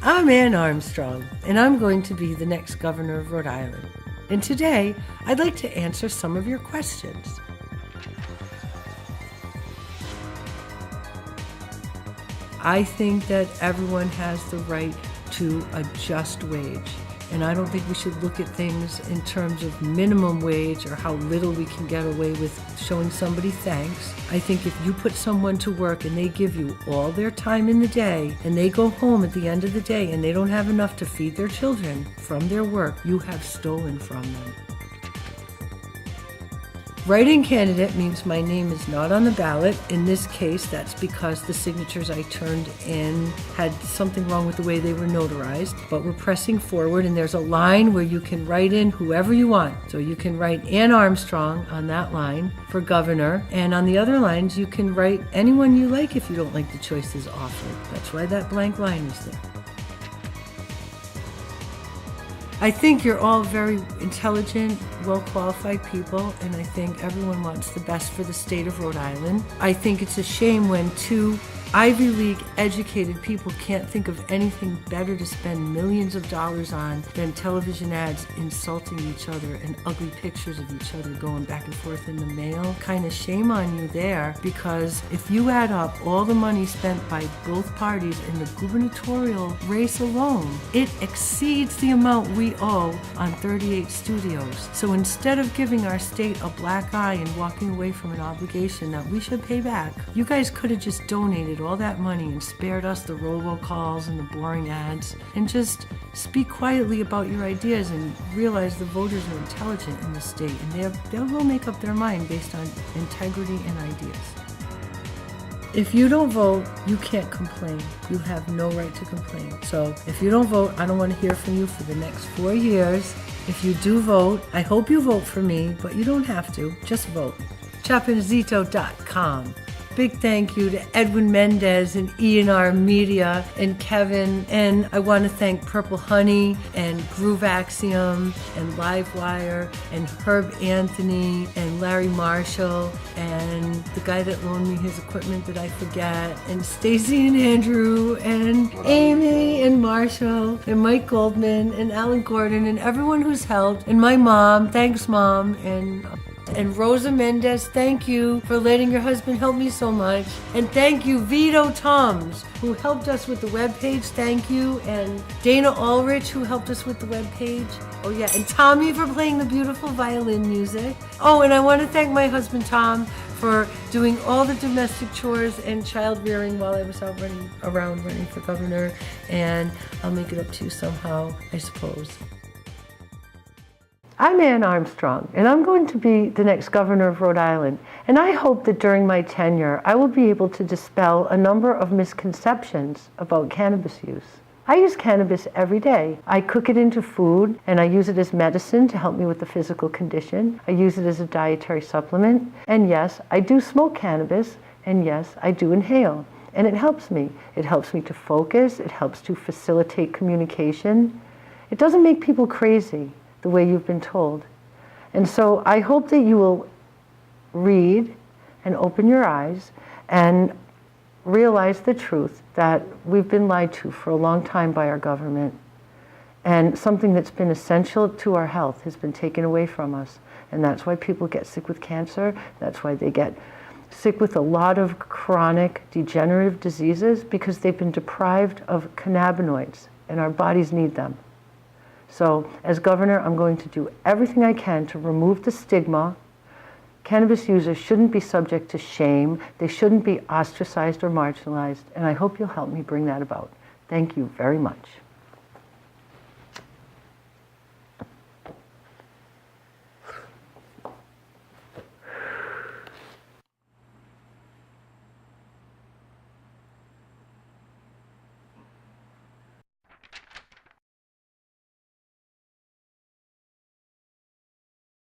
I'm Ann Armstrong, and I'm going to be the next governor of Rhode Island. And today, I'd like to answer some of your questions. I think that everyone has the right to a just wage. And I don't think we should look at things in terms of minimum wage or how little we can get away with showing somebody thanks. I think if you put someone to work and they give you all their time in the day and they go home at the end of the day and they don't have enough to feed their children from their work, you have stolen from them. Write-in candidate means my name is not on the ballot. In this case, that's because the signatures I turned in had something wrong with the way they were notarized, but we're pressing forward, and there's a line where you can write in whoever you want. So you can write Ann Armstrong on that line for governor, and on the other lines you can write anyone you like if you don't like the choices offered. That's why that blank line is there. I think you're all very intelligent, well-qualified people, and I think everyone wants the best for the state of Rhode Island. I think it's a shame when two Ivy League educated people can't think of anything better to spend millions of dollars on than television ads insulting each other and ugly pictures of each other going back and forth in the mail. Kind of shame on you there, because if you add up all the money spent by both parties in the gubernatorial race alone, it exceeds the amount we owe on 38 studios. So instead of giving our state a black eye and walking away from an obligation that we should pay back, you guys could have just donated all that money and spared us the robocalls and the boring ads, and just speak quietly about your ideas and realize the voters are intelligent in the state and they will make up their mind based on integrity and ideas. If you don't vote, you can't complain. You have no right to complain. So if you don't vote, I don't want to hear from you for the next 4 years. If you do vote, I hope you vote for me, but you don't have to. Just vote. Chapinsito.com. Big thank you to Edwin Mendez and E&R Media and Kevin. And I want to thank Purple Honey and Groove Axiom and Livewire and Herb Anthony and Larry Marshall and the guy that loaned me his equipment that I forget, and Stacy and Andrew and Amy and Marshall and Mike Goldman and Alan Gordon and everyone who's helped, and my mom. Thanks, Mom. And Rosa Mendez, thank you for letting your husband help me so much. And thank you, Vito Toms, who helped us with the webpage. Thank you. And Dana Ulrich, who helped us with the webpage. Oh yeah, and Tommy for playing the beautiful violin music. Oh, and I want to thank my husband, Tom, for doing all the domestic chores and child rearing while I was out running for governor. And I'll make it up to you somehow, I suppose. I'm Ann Armstrong, and I'm going to be the next governor of Rhode Island. And I hope that during my tenure, I will be able to dispel a number of misconceptions about cannabis use. I use cannabis every day. I cook it into food, and I use it as medicine to help me with the physical condition. I use it as a dietary supplement. And yes, I do smoke cannabis, and yes, I do inhale. And it helps me. It helps me to focus. It helps to facilitate communication. It doesn't make people crazy the way you've been told. And so I hope that you will read and open your eyes and realize the truth that we've been lied to for a long time by our government, and something that's been essential to our health has been taken away from us. And that's why people get sick with cancer. That's why they get sick with a lot of chronic degenerative diseases, because they've been deprived of cannabinoids, and our bodies need them. So as governor, I'm going to do everything I can to remove the stigma. Cannabis users shouldn't be subject to shame. They shouldn't be ostracized or marginalized. And I hope you'll help me bring that about. Thank you very much.